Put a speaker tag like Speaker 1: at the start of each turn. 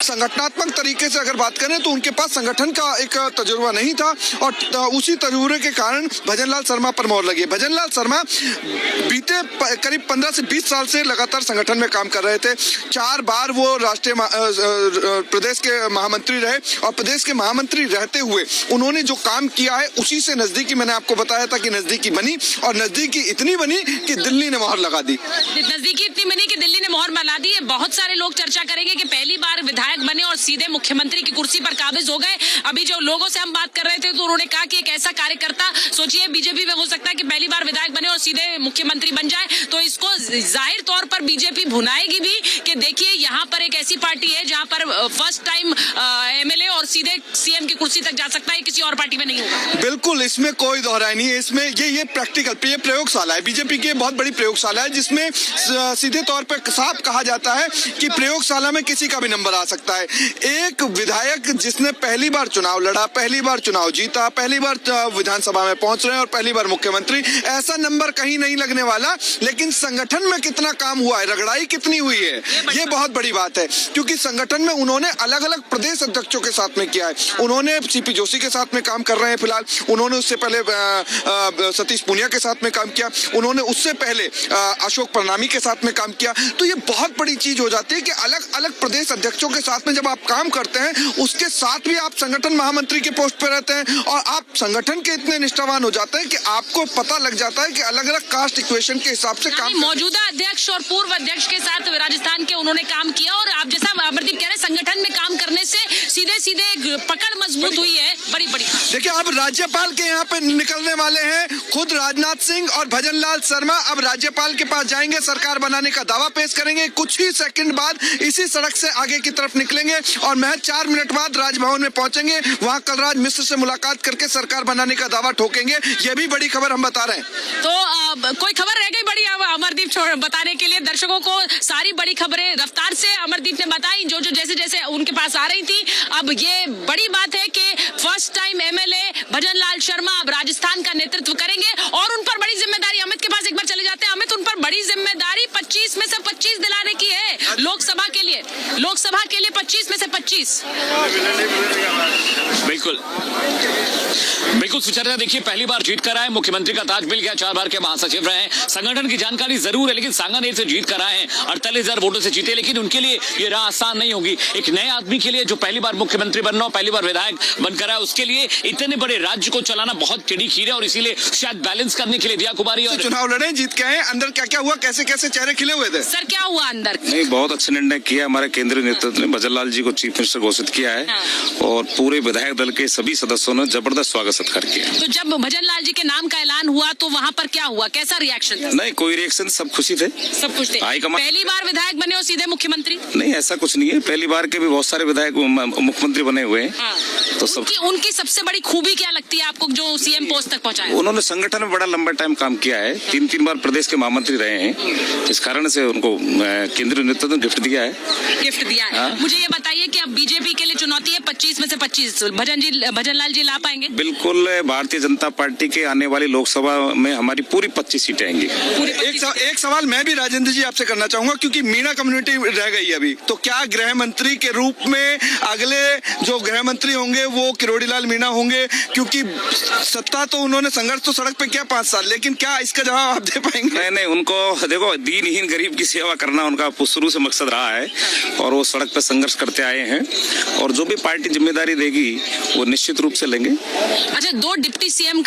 Speaker 1: संगठनात्मक तरीके से अगर बात करें तो उनके पास संगठन का एक तजुर्बा नहीं था और उसी तजुर्बे के कारण भजनलाल शर्मा पर मोहर लगी। भजनलाल शर्मा बीते करीब 15 से 20 साल से लगातार संगठन में काम कर रहे थे। 4 बार वो राष्ट्रीय प्रदेश के महामंत्री रहे और प्रदेश के महामंत्री रहते हुए उन्होंने जो काम किया है उसी से नजदीकी, मैंने आपको बताया था कि नजदीकी बनी और नजदीकी इतनी बनी कि दिल्ली ने मोहर लगा दी।
Speaker 2: नजदीकी इतनी बनी कि दिल्ली ने मोहर लगा दी। बहुत सारे लोग चर्चा करेंगे कि पहली बार विधायक बने और सीधे मुख्यमंत्री की कुर्सी पर काबिज हो गए। अभी जो लोगों से हम बात कर रहे थे तो उन्होंने कहा कि एक ऐसा कार्यकर्ता, सोचिए बीजेपी में हो सकता है कि पहली बार विधायक बने और सीधे मुख्यमंत्री बन जाए, तो इसको जाहिर तौर पर बीजेपी भुनाएगी भी कि देखिए यहाँ पर एक ऐसी पार्टी है जहाँ पर फर्स्ट टाइम एमएलए और सीधे सीएम की कुर्सी तक जा सकता है, किसी और पार्टी में नहीं होगा।
Speaker 1: बिल्कुल, इसमें कोई दोहराई नहीं है। इसमें ये प्रैक्टिकल ये प्रयोगशाला है, बीजेपी की बहुत बड़ी प्रयोगशाला है जिसमें सीधे तौर पर साफ कहा जाता है कि प्रयोगशाला में किसी का भी नंबर आ सकता है। एक विधायक जिसने पहली बार चुनाव लड़ा, पहली बार चुनाव जीता, पहली बार विधानसभा में पहुंच रहे हैं और पहली बार मुख्यमंत्री, ऐसा नंबर कहीं नहीं लगने वाला। लेकिन संगठन में कितना काम हुआ है, रगड़ाई कितनी हुई है, ये बहुत बड़ी बात है। क्योंकि संगठन में उन्होंने अलग अलग प्रदेश अध्यक्षों के साथ में किया है। उन्होंने सीपी जोशी के साथ में काम कर रहे हैं फिलहाल, उन्होंने उससे पहले सतीश पूनिया के साथ में काम किया, उन्होंने उससे पहले अशोक परनामी के साथ में काम किया। तो ये बहुत बड़ी चीज हो जाती है कि अलग अलग प्रदेश अध्यक्षों के साथ में जब आप काम करते हैं उसके साथ भी आप संगठन महामंत्री के पोस्ट पे रहते हैं और आप संगठन के इतने निष्ठावान हो जाते हैं कि आपको पता लग जाता है कि अलग अलग कास्ट इक्वेशन के हिसाब से काम।
Speaker 2: मौजूदा अध्यक्ष और पूर्व अध्यक्ष के साथ राजस्थान के उन्होंने काम किया और आप जैसा अमरदीप कह रहे हैं संगठन में काम करने से सीधे सीधे पकड़ मजबूत हुई है, बड़ी बड़ी।
Speaker 1: देखिए, अब राज्यपाल के यहाँ पे निकलने वाले हैं खुद राजनाथ सिंह और भजनलाल शर्मा। अब राज्यपाल के पास जाएंगे, सरकार बनाने का दावा पेश करेंगे, कुछ ही सेकंड बाद इसी सड़क से आगे की तरफ निकलेंगे और महज 4 मिनट बाद राजभवन में पहुंचेंगे। वहां कलराज मिश्र से मुलाकात करके सरकार बनाने का दावा ठोकेंगे। ये भी बड़ी खबर हम बता रहे हैं।
Speaker 2: तो कोई खबर रह गई बड़ी अमरदीप बताने के लिए दर्शकों को? सारी बड़ी खबरें रफ्तार से अमरदीप ने बताई, जो जैसे जैसे उनके पास आ रही थी। अब ये बड़ी बात है कि first time MLA Bhajanlal Sharma अब राजस्थान का नेतृत्व करेंगे और उन पर बड़ी जिम्मेदारी, अमित के पास एक बार चले जाते हैं। अमित, उन पर बड़ी जिम्मेदारी 25 में से 25 दिलाने की है लोकसभा के लिए 25 में से 25।
Speaker 3: बिल्कुल सुचरिता, देखिए पहली बार जीत कर आए, मुख्यमंत्री का ताज मिल गया, 4 बार के महासचिव रहे। संगठन की जानकारी जरूर है लेकिन सांगानेर से जीत कर आए हैं, 48,000 वोटों से जीते। लेकिन उनके लिए ये राह आसान नहीं होगी। एक नए आदमी के लिए जो पहली बार मुख्यमंत्री बनना, पहली बार विधायक बनकर आया, उसके लिए इतने बड़े राज्य को चलाना बहुत टेढ़ी खीर है और इसीलिए शायद बैलेंस करने के लिए दिया कुमारी और
Speaker 1: चुनाव लड़े, जीत के आए। अंदर क्या क्या हुआ, कैसे कैसे चेहरे खिले हुए थे?
Speaker 2: सर क्या हुआ अंदर?
Speaker 4: नहीं, बहुत अच्छा निर्णय किया हमारे केंद्रीय नेतृत्व ने। भजनलाल जी को चीफ मिनिस्टर घोषित किया है और पूरे विधायक दल के सभी सदस्यों ने जबरदस्त स्वागत सत्कार किया।
Speaker 2: तो जब भजनलाल जी के नाम का ऐलान हुआ तो वहाँ पर क्या हुआ, कैसा रिएक्शन था?
Speaker 4: नहीं, कोई रिएक्शन, सब खुशी थे,
Speaker 2: सब खुश थे। पहली बार विधायक बने और सीधे मुख्यमंत्री?
Speaker 4: नहीं, ऐसा कुछ नहीं है। पहली बार के भी बहुत सारे विधायक मुख्यमंत्री बने हुए हैं। तो सब
Speaker 2: उनकी सबसे बड़ी खूबी क्या लगती है आपको जो सीएम पोस्ट तक पहुंचाया?
Speaker 4: उन्होंने संगठन में बड़ा लंबा टाइम काम किया है, 3 बार प्रदेश के महामंत्री रहे हैं, इस कारण से उनको केंद्रीय नेतृत्व ने गिफ्ट दिया है।
Speaker 2: मुझे ये बताइए कि अब बीजेपी के लिए चुनौती है 25 में से 25 भजनलाल जी ला पाएंगे?
Speaker 4: बिल्कुल, भारतीय जनता पार्टी के आने वाली लोकसभा में हमारी पूरी 25 सीटें आएंगी।
Speaker 1: एक सवाल मैं भी राजेंद्र जी आपसे करना चाहूंगा, क्योंकि मीणा कम्युनिटी रह गई अभी, तो क्या गृह मंत्री के रूप में अगले जो गृह मंत्री होंगे वो किरोड़ीलाल मीणा होंगे? क्योंकि सत्ता तो उन्होंने, संघर्ष तो सड़क पे किया 5 साल, लेकिन क्या इसका जवाब आप दे पाएंगे?
Speaker 4: नहीं, उनको देखो, दीनहीन गरीब की सेवा करना उनका शुरू से मकसद रहा है और वो सड़क पर संघर्ष करते आए हैं और जो भी पार्टी जिम्मेदारी देगी वो निश्चित रूप से लेंगे।
Speaker 2: अच्छा, 2 डिप्टी सीएम